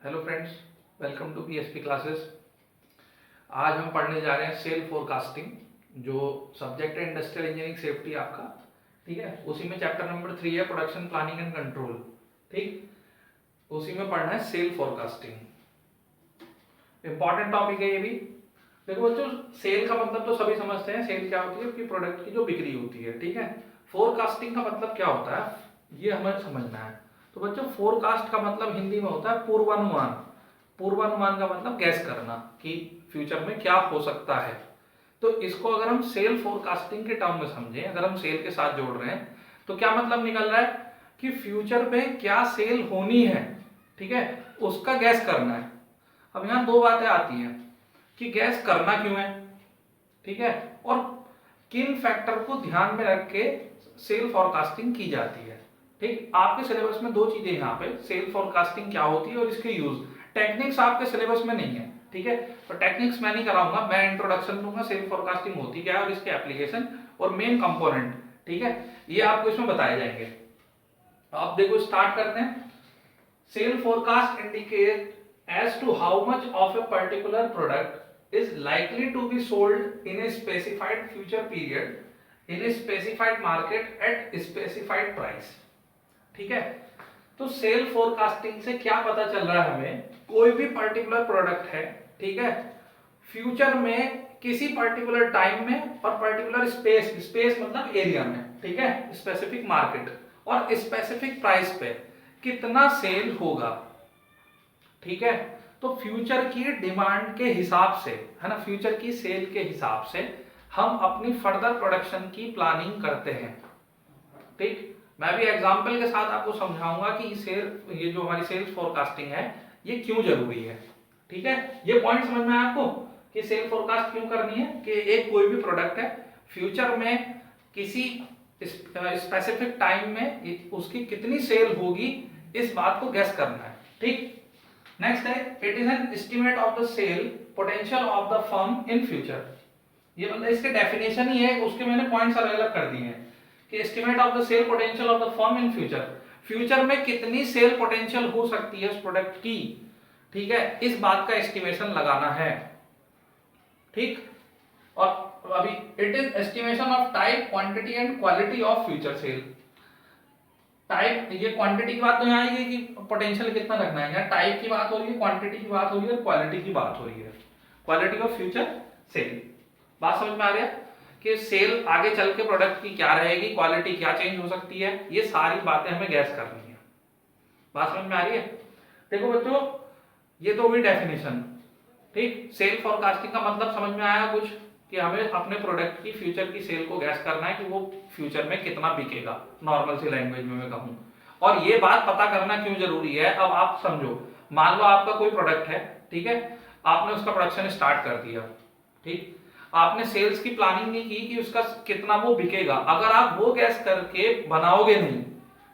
Hello friends, welcome to PSP classes. आज हम पढ़ने जा रहे हैं सेल फोरकास्टिंग, जो सब्जेक्ट है इंडस्ट्रियल इंजीनियरिंग सेफ्टी आपका। ठीक है, उसी में चैप्टर नंबर 3 है प्रोडक्शन प्लानिंग एंड कंट्रोल। ठीक, उसी में पढ़ना है सेल फोरकास्टिंग। इंपॉर्टेंट टॉपिक है ये भी। देखो बच्चों, सेल का मतलब तो सभी समझते हैं। सेल क्या होती है? कि प्रोडक्ट की जो बिक्री होती है। ठीक है, फोरकास्टिंग का मतलब क्या होता है ये हमें समझना है। तो बच्चों, फोरकास्ट का मतलब हिंदी में होता है पूर्वानुमान। पूर्वानुमान का मतलब गैस करना कि फ्यूचर में क्या हो सकता है। तो इसको अगर हम सेल फोरकास्टिंग के टर्म में समझें, अगर हम सेल के साथ जोड़ रहे हैं, तो क्या मतलब निकल रहा है कि फ्यूचर में क्या सेल होनी है, ठीक है, उसका गैस करना है। अब यहां दो बातें आती हैं कि गैस करना क्यों है, ठीक है, और किन फैक्टर को ध्यान में रख के सेल फोरकास्टिंग की जाती है। ठीक, आपके सिलेबस में दो चीजें यहाँ पे, सेल फोरकास्टिंग क्या होती है और इसके यूज। टेक्निक्स आपके सिलेबस में नहीं है, ठीक है, तो टेक्निक्स मैं नहीं कराऊंगा, मैं इंट्रोडक्शन दूंगा सेल फोरकास्टिंग होती क्या है और इसके एप्लीकेशन और मेन कंपोनेंट, ठीक है, ये आपको इसमें बताए जाएंगे। आप देखो, स्टार्ट करते हैं। Sale forecast indicate as to how much of a particular product is likely to be sold in a specified future period in a specified market at specified price। ठीक है, तो सेल फोरकास्टिंग से क्या पता चल रहा है हमें? कोई भी पर्टिकुलर प्रोडक्ट है, ठीक है, फ्यूचर में किसी पर्टिकुलर टाइम में और पर्टिकुलर स्पेस, स्पेस मतलब एरिया में, ठीक है, स्पेसिफिक मार्केट और स्पेसिफिक प्राइस पे कितना सेल होगा। ठीक है, तो फ्यूचर की डिमांड के हिसाब से, है ना, फ्यूचर की सेल के हिसाब से हम अपनी फर्दर प्रोडक्शन की प्लानिंग करते हैं। ठीक, मैं भी एग्जांपल के साथ आपको समझाऊंगा कि ये जो हमारी सेल्स फोरकास्टिंग है ये क्यों जरूरी है। ठीक है, ये पॉइंट समझ में आया आपको कि सेल फोरकास्ट क्यों करनी है? कि एक कोई भी प्रोडक्ट है, फ्यूचर में किसी स्पेसिफिक टाइम में उसकी कितनी सेल होगी, इस बात को गैस करना है। ठीक, नेक्स्ट है, it is an estimate of the sale potential of the firm in future. ये मतलब इसके डेफिनेशन ही है, उसके मैंने पॉइंट्स अलग अलग कर दिए हैं कि estimate of the sale potential of the firm in future, future में कितनी सेल पोटेंशियल हो सकती है उस प्रोडक्ट की, ठीक है, इस बात का एस्टिमेशन लगाना है। ठीक, और अभी it is estimation of type, quantity and quality of future cell. Type, ये क्वांटिटी की बात तो यहाँ आएगी कि पोटेंशियल कितना रखना है, यहाँ टाइप की बात हो रही है, क्वांटिटी की बात हो रही है और क्वालिटी की बात हो रही है, क्वालिटी ऑफ फ्यूचर सेल। बात समझ में आ रही है कि सेल आगे चल के प्रोडक्ट की क्या रहेगी, क्वालिटी क्या चेंज हो सकती है, ये सारी बातें हमें गैस करनी है। बात समझ में आ रही है? देखो बच्चों, ये तो हुई डेफिनेशन। ठीक, सेल फोरकास्टिंग का मतलब समझ में आया कुछ, कि हमें अपने प्रोडक्ट की फ्यूचर की सेल को गैस करना है कि वो फ्यूचर में कितना बिकेगा, नॉर्मल सी लैंग्वेज में मैं कहूं। और ये बात पता करना क्यों जरूरी है, अब आप समझो। मान लो आपका कोई प्रोडक्ट है, ठीक है, आपने उसका प्रोडक्शन स्टार्ट कर दिया, ठीक, आपने सेल्स की प्लानिंग नहीं की कि उसका कितना वो बिकेगा। अगर आप वो गैस करके बनाओगे नहीं,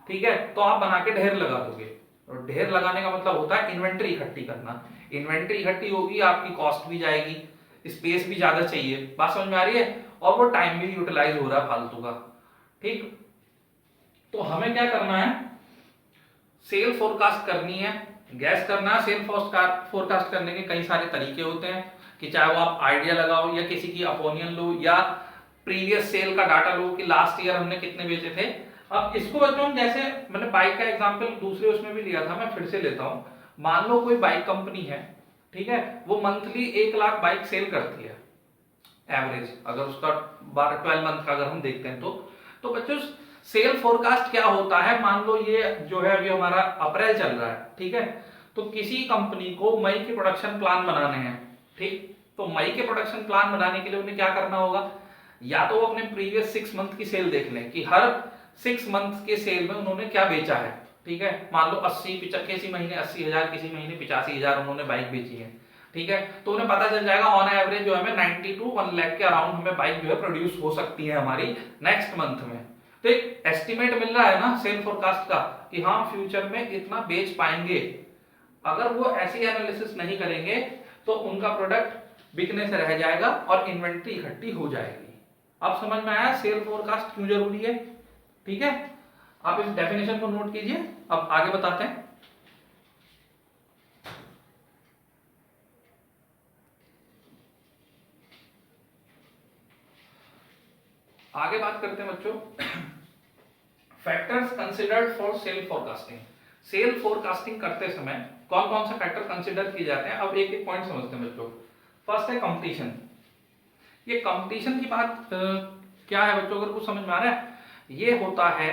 ठीक है, तो आप बना के ढेर लगा दोगे। और ढेर लगाने का मतलब होता है इन्वेंट्री इकट्ठी करना। इन्वेंट्री इकट्ठी होगी, आपकी कॉस्ट भी जाएगी, स्पेस भी ज्यादा चाहिए। बात समझ में आ रही है? और वो टाइम भी यूटिलाइज हो रहा है फालतू का। ठीक, तो हमें क्या करना है? सेल फोरकास्ट करनी है, गैस करना है। सेल फोरकास्ट करने के कई सारे तरीके होते हैं, कि चाहे वो आप आइडिया लगाओ या किसी की अपोनियन लो या प्रीवियस सेल का डाटा लो कि लास्ट ईयर हमने कितने बेचे थे। अब इसको बच्चों, जैसे मैंने बाइक का एग्जांपल दूसरे उसमें भी लिया था, मैं फिर से लेता हूं। मान लो कोई बाइक कंपनी है, ठीक है, वो मंथली 1 लाख बाइक सेल करती है एवरेज, अगर उसका 12 मंथ का अगर हम देखते हैं तो बच्चों, सेल फोरकास्ट क्या होता है? मान लो ये जो है अभी हमारा अप्रैल चल रहा है, ठीक है, तो किसी कंपनी को मई के प्रोडक्शन प्लान बनाने हैं। ठीक, तो मई के प्रोडक्शन प्लान बनाने के लिए उन्हें क्या करना होगा? या तो वो अपने प्रीवियस 6 मंथ की सेल देख लें कि हर 6 मंथ के सेल में उन्होंने क्या बेचा है। ठीक है, मान लो 80 किसी महीने 80,000, किसी महीने 85,000 उन्होंने बाइक बेची है। ठीक है, तो उन्हें पता चल जाएगा ऑन एवरेज जो हमें 90 टू 1 लाख के अराउंड हमें बाइक जो है प्रोड्यूस हो सकती है हमारी नेक्स्ट मंथ में। तो एक एस्टिमेट मिल रहा है ना सेल फोरकास्ट का, कि हाँ फ्यूचर में इतना बेच पाएंगे। अगर वो ऐसी एनालिसिस नहीं करेंगे तो उनका प्रोडक्ट बिकने से रह जाएगा और इन्वेंट्री इकट्ठी हो जाएगी। अब समझ में आया सेल फोरकास्ट क्यों जरूरी है? ठीक है, आप इस डेफिनेशन को नोट कीजिए। अब आगे बताते हैं। आगे बात करते हैं बच्चों, factors considered for sale forecasting. Sale forecasting करते समय कौन कौन से फैक्टर कंसिडर किए जाते हैं, अब एक एक पॉइंट समझते हैं बच्चों। फर्स्ट है कंपटीशन। ये कंपटीशन की बात क्या है बच्चों, अगर कुछ समझ में आ रहा है? ये होता है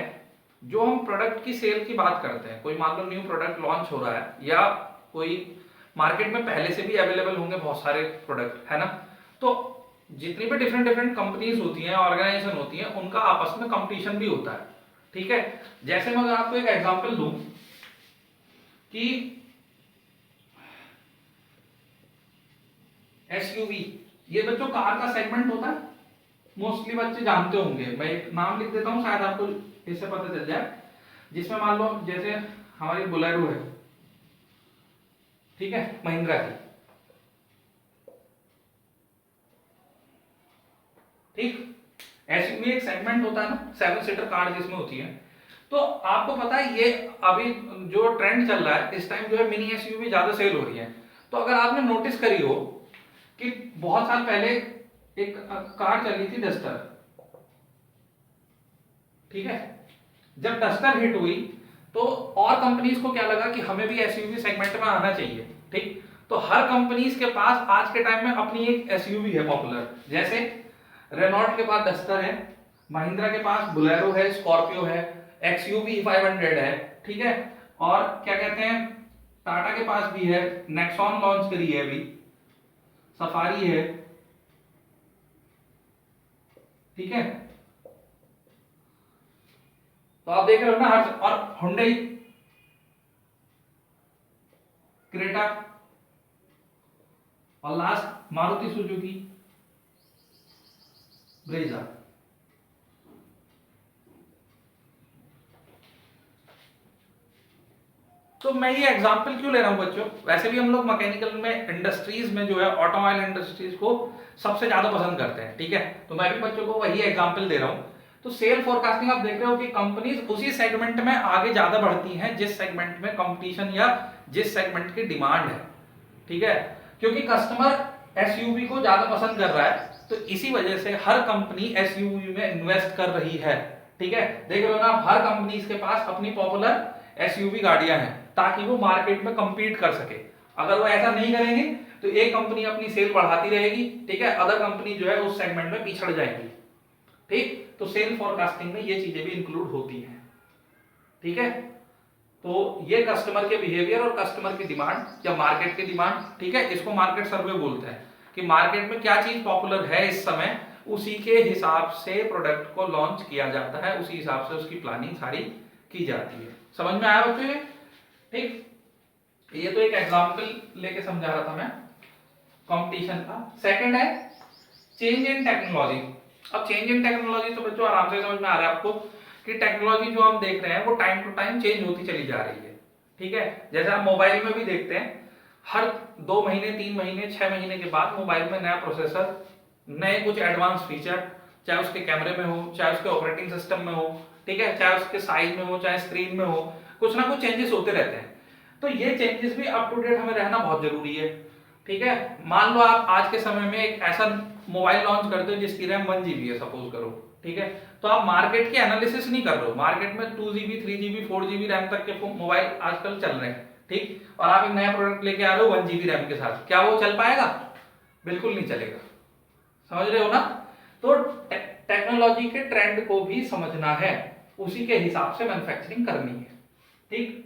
जो हम प्रोडक्ट की सेल की बात करते हैं, कोई मान लो न्यू प्रोडक्ट लॉन्च हो रहा है या कोई मार्केट में पहले से भी अवेलेबल होंगे बहुत सारे प्रोडक्ट, है ना। तो जितनी भी डिफरेंट डिफरेंट कंपनीज होती हैं, ऑर्गेनाइजेशन होती हैं, उनका आपस में कंपटीशन भी होता है, ठीक है। जैसे मैं अगर आपको एक एग्जांपल दूं कि एसयूवी, ये बच्चों कार का सेगमेंट होता है, मोस्टली बच्चे जानते होंगे। मैं एक नाम लिख देता हूं, शायद आपको इससे पता चल जाए। जिसमें मान लो जैसे हमारी बोलेरो है, ठीक है, महिंद्रा की, ठीक। एसयूवी एक सेगमेंट होता है ना, 7 सीटर कार जिसमें होती है। तो आपको पता है ये अभी जो ट्रेंड चल रहा है इस टाइम जो है, मिनी एसयूवी ज्यादा सेल हो रही है। तो अगर आपने नोटिस करी हो कि बहुत साल पहले एक कार चली थी डस्टर, ठीक है। जब डस्टर हिट हुई तो और कंपनीज को क्या लगा कि हमें भी एसयूवी सेगमेंट में आना चाहिए, ठीक। तो हर कंपनीज के पास आज के टाइम में अपनी एक एसयूवी है पॉपुलर। जैसे रेनॉल्ट के पास डस्टर है, महिंद्रा के पास बोलेरो है, स्कॉर्पियो है, एक्सयूवी 500 है, ठीक है। और क्या कहते हैं, टाटा के पास भी है, नेक्सॉन लॉन्च करी है अभी, सफारी है, ठीक है। तो आप देख रहे हो ना, हर और हुंडई, क्रेटा, और लास्ट मारुति सुजुकी ब्रेजा। तो मैं ये एग्जांपल क्यों ले रहा हूं बच्चों, वैसे भी हम लोग मैकेनिकल में इंडस्ट्रीज में जो है ऑटोमोबाइल इंडस्ट्रीज को सबसे ज्यादा पसंद करते हैं, ठीक है। तो मैं भी बच्चों को वही एग्जांपल दे रहा हूं। तो सेल फोरकास्टिंग आप देख रहे हो कि कंपनीज उसी सेगमेंट में आगे ज्यादा बढ़ती हैं जिस सेगमेंट में कंपटीशन या जिस सेगमेंट की डिमांड है, ठीक है। क्योंकि कस्टमर एसयूवी को ज्यादा पसंद कर रहा है, तो इसी वजह से हर कंपनी एसयूवी में इन्वेस्ट कर रही है, ठीक है। देख रहे हो ना, हर कंपनी के पास अपनी पॉपुलर एसयूवी गाड़ियां हैं ताकि वो मार्केट में compete कर सके। अगर वो ऐसा नहीं करेंगे तो एक कंपनी अपनी सेल बढ़ाती रहेगी, ठीक है, अदर कंपनी जो है उस सेगमेंट में पिछड़ जाएगी, ठीक। तो सेल फोरकास्टिंग में ये चीजें भी इंक्लूड होती हैं, ठीक है। तो ये कस्टमर के बिहेवियर और कस्टमर की डिमांड या मार्केट की डिमांड, ठीक है, इसको मार्केट सर्वे बोलते हैं कि मार्केट में क्या चीज पॉपुलर है इस समय, उसी के हिसाब से प्रोडक्ट को लॉन्च किया जाता है, उसी हिसाब से उसकी प्लानिंग सारी की जाती है। समझ में आया बच्चों ये, ठीक। ये तो एक एग्जांपल लेके समझा रहा था मैं कंपटीशन का। सेकंड है चेंज इन टेक्नोलॉजी। अब चेंज इन टेक्नोलॉजी तो बच्चों आराम से समझ में आ रहा है आपको कि टेक्नोलॉजी जो हम देख रहे हैं वो टाइम टू टाइम चेंज होती चली जा रही है, ठीक है। जैसे आप मोबाइल में भी देखते हैं, हर 2 महीने 3 महीने 6 महीने के बाद मोबाइल में नया प्रोसेसर, नए कुछ एडवांस फीचर, चाहे उसके कैमरे में हो, चाहे उसके ऑपरेटिंग सिस्टम में हो, ठीक है, चाहे उसके साइज में हो, चाहे स्क्रीन में हो, कुछ ना कुछ चेंजेस होते रहते हैं। तो ये चेंजेस भी अप टू डेट हमें रहना बहुत जरूरी है, ठीक है। मान लो आप आज के समय में एक ऐसा मोबाइल लॉन्च करते हो जिसकी रैम 1 GB है सपोज करो, ठीक है। तो आप मार्केट की एनालिसिस नहीं कर रहे हो, मार्केट में 2 GB 3 GB 4 GB रैम तक के मोबाइल आजकल चल रहे हैं, ठीक। और आप एक नया प्रोडक्ट लेके आ रहे हो 1 GB रैम के साथ, क्या वो चल पाएगा? बिल्कुल नहीं चलेगा, समझ रहे हो ना। तो टेक्नोलॉजी के ट्रेंड को भी समझना है, उसी के हिसाब से मैन्युफैक्चरिंग करनी है, ठीक।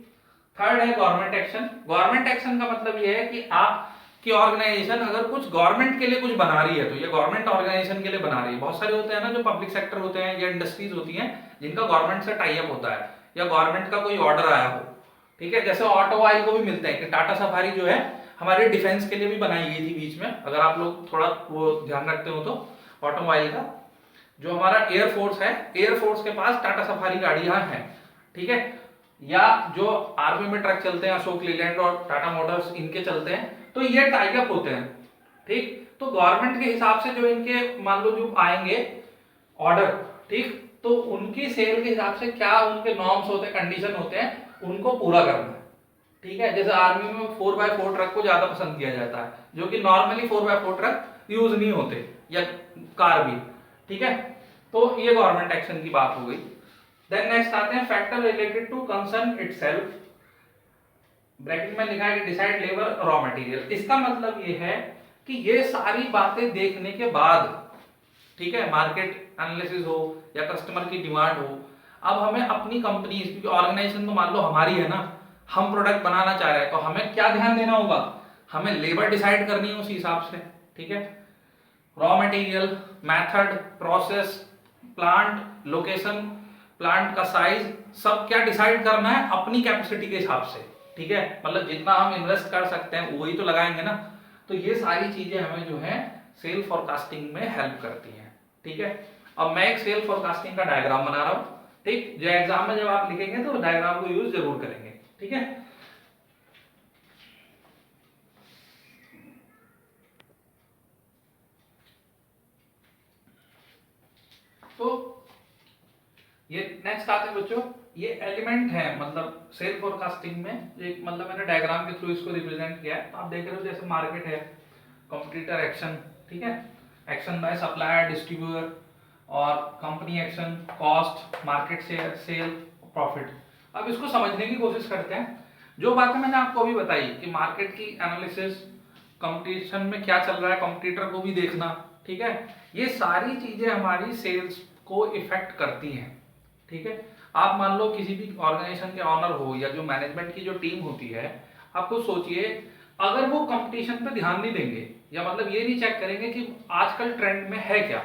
थर्ड है गवर्नमेंट एक्शन। गवर्नमेंट एक्शन का मतलब यह है कि आपकी ऑर्गेनाइजेशन अगर कुछ गवर्नमेंट के लिए कुछ बना रही है तो ये गवर्नमेंट ऑर्गेनाइजेशन के लिए बना रही है। बहुत सारे होते हैं ना जो पब्लिक सेक्टर होते हैं या इंडस्ट्रीज होती हैं जिनका गवर्नमेंट से टाई अप होता है या गवर्नमेंट का कोई ऑर्डर आया हो, ठीक है। जैसे ऑटोमोबाइल को भी मिलते हैं कि टाटा सफारी जो है हमारे डिफेंस के लिए भी बनाई गई थी बीच में, अगर आप लोग थोड़ा वो ध्यान रखते हो तो। ऑटोमोबाइल का जो हमारा एयरफोर्स है, एयरफोर्स के पास टाटा सफारी गाड़ियां हैं, ठीक है। या जो आर्मी में ट्रक चलते हैं अशोक लीलैंड और टाटा मोटर्स, इनके चलते हैं, तो ये टाई अप होते हैं, ठीक। तो गवर्नमेंट के हिसाब से जो इनके मान लो जो आएंगे ऑर्डर, ठीक, तो उनकी सेल के हिसाब से क्या उनके नॉर्म्स होते हैं, कंडीशन होते हैं, उनको पूरा करना है, ठीक है। जैसे आर्मी में 4x4 ट्रक को ज्यादा पसंद किया जाता है, जो कि नॉर्मली 4x4 ट्रक यूज नहीं होते, या कार भी, ठीक है। तो ये गवर्नमेंट एक्शन की बात हो गई। देन नेक्स्ट आते हैं factor related to concern itself, bracket में लिखा है कि डिसाइड लेबर रॉ मटेरियल। इसका मतलब ये है कि ये सारी बातें देखने के बाद, ठीक है, मार्केट एनालिसिस हो या कस्टमर की डिमांड हो, अब हमें अपनी कंपनी, क्योंकि ऑर्गेनाइजेशन तो मान लो हमारी है ना, हम प्रोडक्ट बनाना चाह रहे हैं, तो हमें क्या ध्यान देना होगा, हमें लेबर डिसाइड करनी है उसी हिसाब से, ठीक है, raw material, method, process, plant location, plant का साइज, सब क्या डिसाइड करना है अपनी कैपेसिटी के हिसाब से, ठीक है, मतलब जितना हम इन्वेस्ट कर सकते हैं वही तो लगाएंगे ना। तो ये सारी चीजें हमें जो है सेल फोरकास्टिंग में हेल्प करती हैं, ठीक है। अब मैं एक सेल फोरकास्टिंग का डायग्राम बना रहा हूं, ठीक, जो एग्जाम में जब आप लिखेंगे तो डायग्राम को यूज जरूर करेंगे, ठीक है। तो ये नेक्स्ट आते हैं बच्चों, ये एलिमेंट है मतलब सेल फोरकास्टिंग में, एक मतलब मैंने डायग्राम के थ्रू इसको रिप्रेजेंट किया है। तो आप देख रहे हो जैसे मार्केट है, कॉम्पिटिटर एक्शन, ठीक है, एक्शन बाय सप्लायर डिस्ट्रीब्यूटर, और company action, cost, market share, sale, profit. अब इसको समझने की कोशिश करते हैं। जो बातें मैंने आपको अभी बताई कि मार्केट की एनालिसिस, कंपटीशन में क्या चल रहा है, कंपटीटर को भी देखना, ठीक है, ये सारी चीजें हमारी सेल्स को इफेक्ट करती हैं, ठीक है। आप मान लो किसी भी ऑर्गेनाइजेशन के ऑनर हो या जो मैनेजमेंट की जो टीम होती है, आपको सोचिए अगर वो कंपटीशन पे ध्यान नहीं देंगे, या मतलब ये नहीं चेक करेंगे कि आजकल ट्रेंड में है क्या,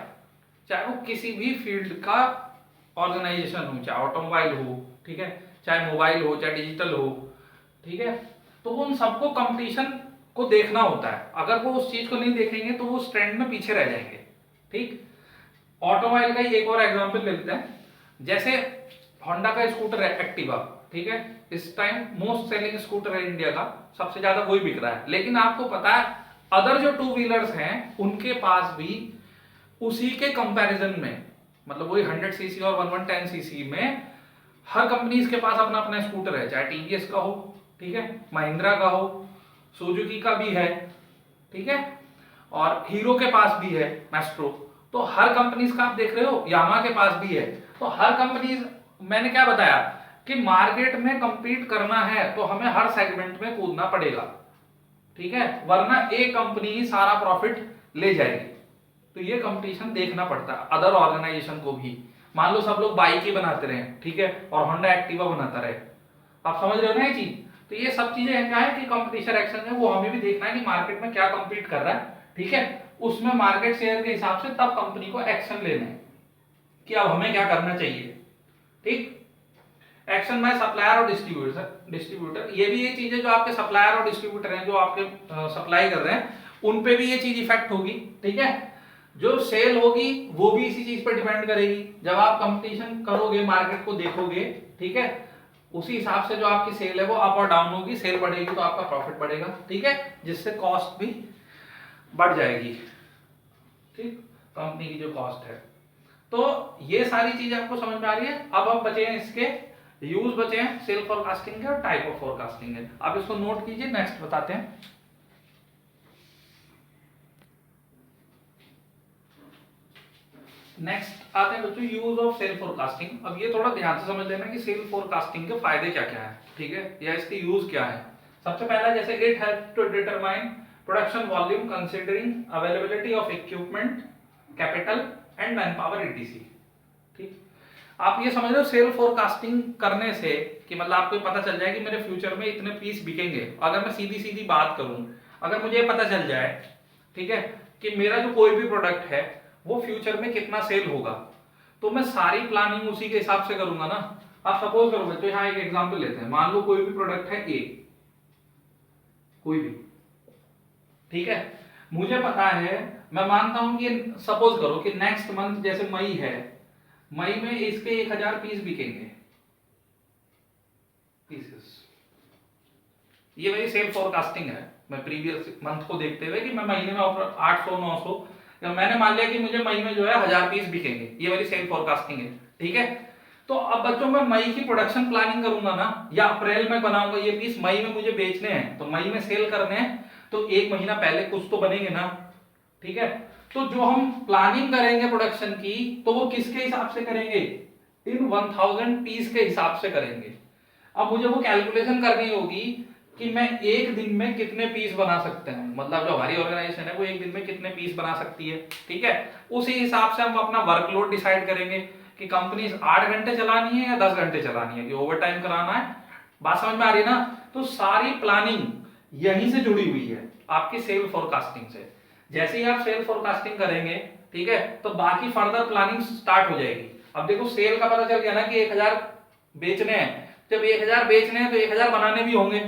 चाहे वो किसी भी फील्ड का ऑर्गेनाइजेशन हो, चाहे ऑटोमोबाइल हो, ठीक है, चाहे मोबाइल हो, चाहे डिजिटल हो, ठीक है, तो उन सबको कंपटीशन को देखना होता है। अगर वो उस चीज को नहीं देखेंगे तो वो उस ट्रेंड में पीछे रह जाएंगे, ठीक। ऑटोमोबाइल का ही एक और एग्जांपल लेते हैं, जैसे होंडा का स्कूटर है एक्टिवा, ठीक है, इस टाइम मोस्ट सेलिंग स्कूटर है इंडिया का, सबसे ज्यादा वही बिक रहा है। लेकिन आपको पता है अदर जो टू व्हीलर्स हैं उनके पास भी उसी के कंपैरिजन में, मतलब वही 100 सीसी और 1110 सीसी में हर कंपनी के पास अपना अपना स्कूटर है, चाहे टीवीएस का हो, ठीक है, महिंद्रा का हो, सुजुकी का भी है, ठीक है, और हीरो के पास भी है मैस्ट्रो। तो हर कंपनीज का आप देख रहे हो, यामा के पास भी है। तो हर कंपनीज, मैंने क्या बताया कि मार्केट में कंपीट करना है तो हमें हर सेगमेंट में कूदना पड़ेगा, ठीक है, वरना एक कंपनी ही सारा प्रॉफिट ले जाएगी। तो ये कंपटीशन देखना पड़ता है अदर ऑर्गेनाइजेशन को भी। मान लो सब लोग बाइक ही बनाते रहे, ठीक है, और होंडा एक्टिवा बनाता रहे, आप समझ रहे हो ना ये चीज। तो ये सब चीजें क्या है कि कंपटीशन एक्शन है, वो हमें भी देखना है कि मार्केट में क्या कंपीट कर रहा है, ठीक है, उसमें मार्केट शेयर के हिसाब से तब कंपनी को एक्शन लेना है कि अब हमें क्या करना चाहिए, ठीक। एक्शन बाय सप्लायर और डिस्ट्रीब्यूटर, ये भी ये चीज है, जो आपके सप्लायर और डिस्ट्रीब्यूटर हैं, जो आपके सप्लाई कर रहे हैं, उन पे भी ये चीज इफेक्ट होगी, ठीक है। जो सेल होगी वो भी इसी चीज पर डिपेंड करेगी। जब आप कंपटीशन करोगे, मार्केट को देखोगे, ठीक है, उसी हिसाब से जो आपकी सेल है वो अप और डाउन होगी। सेल बढ़ेगी तो आपका प्रॉफिट बढ़ेगा, ठीक है, जिससे कॉस्ट भी बढ़ जाएगी, ठीक, कंपनी की जो कॉस्ट है। तो ये सारी चीजें आपको समझ में आ रही है। अब बचे हैं इसके यूज, बचे हैं सेल फोरकास्टिंग के और टाइप ऑफ फोरकास्टिंग है। आप इसको नोट कीजिए, नेक्स्ट बताते हैं। नेक्स्ट आते हैं बच्चों यूज ऑफ सेल फोरकास्टिंग। अब ये थोड़ा ध्यान से समझ लेना कि सेल फोरकास्टिंग के फायदे क्या क्या है, ठीक है, या इसके यूज क्या है। सबसे पहला, जैसे it help to determine production volume considering availability of equipment, capital and man power ETC, ठीक। आप ये समझ लो सेल फोरकास्टिंग करने से कि मतलब आपको पता चल जाए कि मेरे फ्यूचर में इतने पीस बिकेंगे। अगर मैं सीधी सीधी बात करूं, अगर मुझे पता चल जाए, ठीक है, कि मेरा जो कोई भी प्रोडक्ट है वो फ्यूचर में कितना सेल होगा, तो मैं सारी प्लानिंग उसी के हिसाब से करूंगा ना। आप सपोज करो बच्चों, यहाँ एक एग्जांपल लेते हैं, मान लो कोई भी प्रोडक्ट है ए, कोई भी, ठीक है, मुझे पता है, मैं मानता हूं कि सपोज करो कि नेक्स्ट मंथ जैसे मई है, मई में इसके 1000 पीस बिकेंगे, पीसेस। ये मेरी सेल फोरकास्टिंग है, मैं प्रीवियस मंथ को देखते हुए कि मैं महीने में 800 900, मैंने मान लिया कि मुझे मई में जो है 1000 पीस बिकेंगे, ये मेरी सेल फोरकास्टिंग है, ठीक है। तो अब बच्चों मैं मई की प्रोडक्शन प्लानिंग करूंगा ना, या अप्रैल में बनाऊंगा, ये पीस मई में मुझे बेचने हैं तो मई में सेल करने हैं, तो एक महीना पहले कुछ तो बनेंगे ना, ठीक है। तो जो हम प्लानिंग करेंगे प्रोडक्शन की तो वो किसके हिसाब से करेंगे, इन 1000 पीस के हिसाब से करेंगे। अब मुझे वो कैलकुलेशन करनी होगी कि मैं एक दिन में कितने पीस बना सकते हैं, मतलब जो हमारी ऑर्गेनाइजेशन है वो एक दिन में कितने पीस बना सकती है, ठीक है। उसी हिसाब से हम अपना वर्कलोड डिसाइड करेंगे कि कंपनी 8 घंटे चलानी है या 10 घंटे चलानी है, कि ओवर टाइम कराना है। बात समझ में आ रही है ना। तो सारी प्लानिंग यहीं से जुड़ी हुई है आपकी सेल फोरकास्टिंग से। जैसे ही आप सेल फोरकास्टिंग करेंगे, ठीक है, तो बाकी फर्दर प्लानिंग स्टार्ट हो जाएगी। अब देखो सेल का पता चल गया ना कि 1000 बेचने हैं, जब 1000 बेचने हैं तो 1000 बनाने भी होंगे,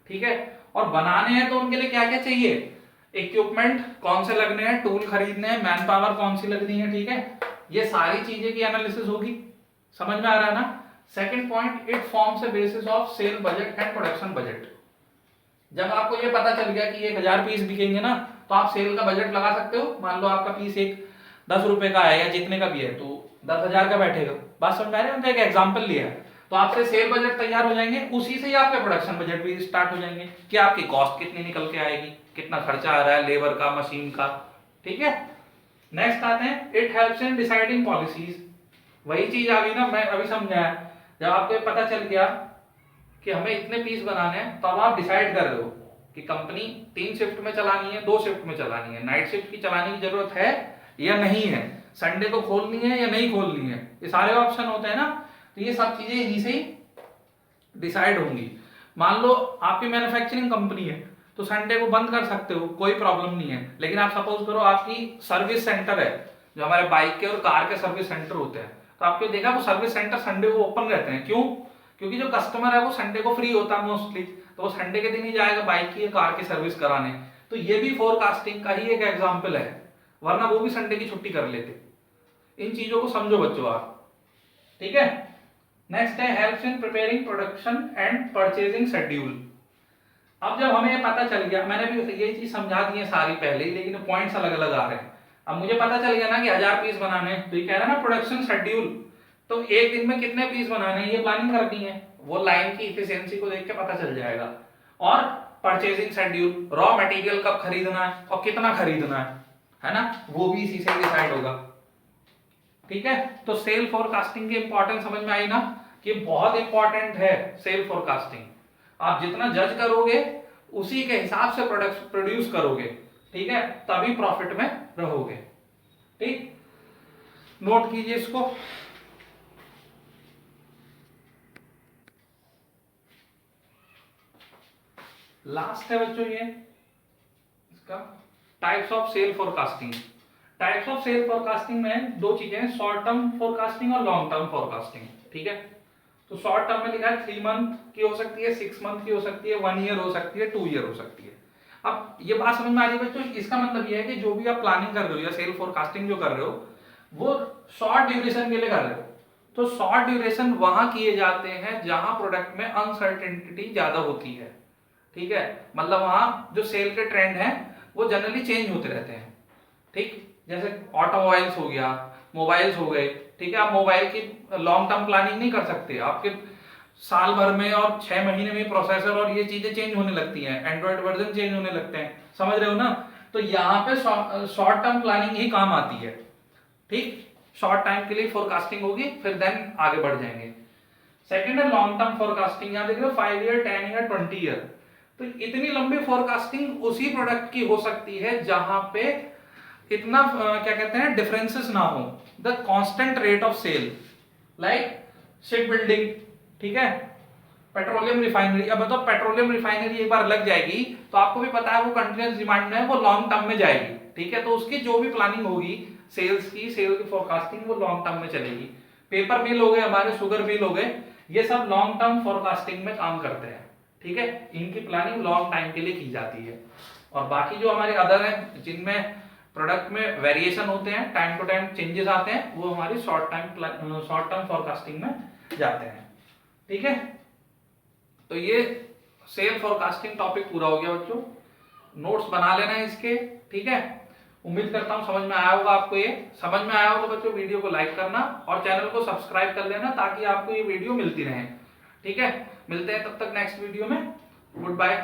ठीक है। और बनाने हैं तो उनके लिए क्या क्या चाहिए, इक्विपमेंट कौन से लगने हैं, टूल खरीदने हैं, मैन पावर कौन सी लगनी है, ठीक है। ये सारी चीजें की एनालिसिस होगी। समझ में आ रहा है ना। Second point, it forms a basis of cell budget and production budget. जब आपको ये पता चल गया कि 1000 पीस बिकेंगे ना, तो आप सेल का बजट लगा सकते हो। मान लो आपका पीस एक 10 रुपए का है या जितने का भी है, तो 10,000 का बैठेगा। बात समझ में आ रही है। उनका एक एग्जाम्पल लिया है, तो आपसे सेल बजट तैयार हो जाएंगे, उसी से ही आपके प्रोडक्शन बजट भी स्टार्ट हो जाएंगे कि आपकी कॉस्ट कितनी निकल के आएगी, कितना खर्चा आ रहा है लेबर का, मशीन का, ठीक है। नेक्स्ट आते हैं, it helps in deciding policies. वही चीज आ गई ना, मैं अभी समझाया। जब आपको पता चल गया कि हमें इतने पीस बनाने हैं, तो अब आप डिसाइड कर रहे हो कि कंपनी 3 शिफ्ट में चलानी है, 2 शिफ्ट में चलानी है, नाइट शिफ्ट की चलाने की जरूरत है या नहीं है, संडे को खोलनी है या नहीं खोलनी है, ये सारे ऑप्शन होते हैं ना। तो ये सब चीजें यहीं से ही डिसाइड होंगी। मान लो आपकी मैन्युफैक्चरिंग कंपनी है, तो संडे को बंद कर सकते हो, कोई प्रॉब्लम नहीं है। लेकिन आप सपोज करो आपकी सर्विस सेंटर है, जो हमारे बाइक के और कार के सर्विस सेंटर होते हैं, तो आपको देखा वो सर्विस सेंटर संडे को ओपन रहते हैं। क्यों? क्योंकि जो कस्टमर है वो संडे को फ्री होता है मोस्टली, तो वो संडे के दिन ही जाएगा बाइक की या कार की सर्विस कराने। तो ये भी फोरकास्टिंग का ही एक एग्जाम्पल है, वरना वो भी संडे की छुट्टी कर लेते। इन चीजों को समझो बच्चों आप, ठीक है। नेक्स्ट है helps in preparing production and purchasing schedule. अब जब हमें पता चल गया, मैंने भी ये चीज समझा दी है सारी पहले ही, लेकिन पॉइंट्स अलग अलग आ रहे हैं। अब मुझे पता चल गया ना कि 1000 पीस बनाने हैं, तो ये कह रहा है ना प्रोडक्शन शेड्यूल, तो एक दिन में कितने पीस बनाने हैं ये प्लानिंग करनी है, वो लाइन की इफिशिएंसी को देख के पता चल जाएगा। और परचेजिंग शेड्यूल, रॉ मटेरियल कब खरीदना है और कितना खरीदना है ना, वो भी इसी से डिसाइड होगा, ठीक है। तो सेल फोरकास्टिंग की इंपॉर्टेंस समझ में आई ना, कि बहुत इंपॉर्टेंट है सेल फोरकास्टिंग। आप जितना जज करोगे उसी के हिसाब से प्रोडक्ट प्रोड्यूस करोगे, ठीक है, तभी प्रॉफिट में रहोगे, ठीक। नोट कीजिए इसको। लास्ट है बच्चों ये इसका types of sale forecasting. Types of sale forecasting में 2 चीजें हैं, शॉर्ट टर्म फोरकास्टिंग और लॉन्ग टर्म फोरकास्टिंग, ठीक है। तो शॉर्ट टर्म में लिखा है 3 मंथ की हो सकती है, 6 मंथ की हो सकती है, 1 ईयर हो सकती है, 2 ईयर हो सकती है। अब ये बात समझ में आ रही है बच्चों। इसका मतलब ये है कि जो भी आप प्लानिंग कर रहे हो या सेल फोरकास्टिंग जो कर रहे हो, वो शॉर्ट ड्यूरेशन के लिए कर रहे हो। तो शॉर्ट ड्यूरेशन वहां किए जाते हैं जहां प्रोडक्ट में अनसर्टेनिटी ज्यादा होती है, ठीक है। मतलब वहां जो सेल के ट्रेंड हैं वो जनरली चेंज होते रहते हैं, ठीक। जैसे ऑटोमोबाइल्स हो गया, मोबाइल्स हो गए, ठीक है। आप मोबाइल की लॉन्ग टर्म प्लानिंग नहीं कर सकते, आपके साल भर में और 6 महीने में प्रोसेसर और ये चीजें चेंज होने लगती हैं, एंड्रॉइड वर्जन चेंज होने लगते हैं, समझ रहे हो ना। तो यहाँ पे शॉर्ट टर्म प्लानिंग ही काम आती है, ठीक। शॉर्ट टाइम के लिए फोरकास्टिंग होगी, फिर देन आगे बढ़ जाएंगे। सेकंड है लॉन्ग टर्म फोरकास्टिंग। यहाँ देख रहे हो 5 ईयर, 10 ईयर, 20 ईयर। तो इतनी लंबी फोरकास्टिंग उसी प्रोडक्ट की हो सकती है जहां पे इतना क्या कहते हैं डिफरेंसेस ना हो, the constant rate of sale, like ship building, ठीक है, पेट्रोलियम रिफाइनरी। अब बताओ पेट्रोलियम रिफाइनरी एक बार लग जाएगी तो आपको भी पता है वो कंटिन्यूअस डिमांड में है, वो लॉन्ग टर्म में जाएगी, ठीक है। तो उसकी जो भी प्लानिंग होगी सेल्स की, सेल की फोरकास्टिंग, वो लॉन्ग टर्म में चलेगी। पेपर मिल हो गए हमारे, शुगर मिल हो गए, ये सब लॉन्ग टर्म फोरकास्टिंग में काम करते हैं, ठीक है। इनकी प्लानिंग लॉन्ग टाइम के लिए की जाती है। और बाकी जो हमारे अदर हैं जिनमें प्रोडक्ट में वेरिएशन होते हैं, टाइम टू टाइम चेंजेस आते हैं, वो हमारी शॉर्ट टर्म फोरकास्टिंग में जाते हैं, ठीक है। तो ये सेल फोरकास्टिंग टॉपिक पूरा हो गया बच्चों। नोट्स बना लेना इसके, ठीक है। उम्मीद करता हूं समझ में आया होगा आपको। ये समझ में आया हो तो बच्चों वीडियो को लाइक करना और चैनल को सब्सक्राइब कर लेना, ताकि आपको ये वीडियो मिलती रहे, ठीक है। मिलते हैं तब तक नेक्स्ट वीडियो में। Good bye.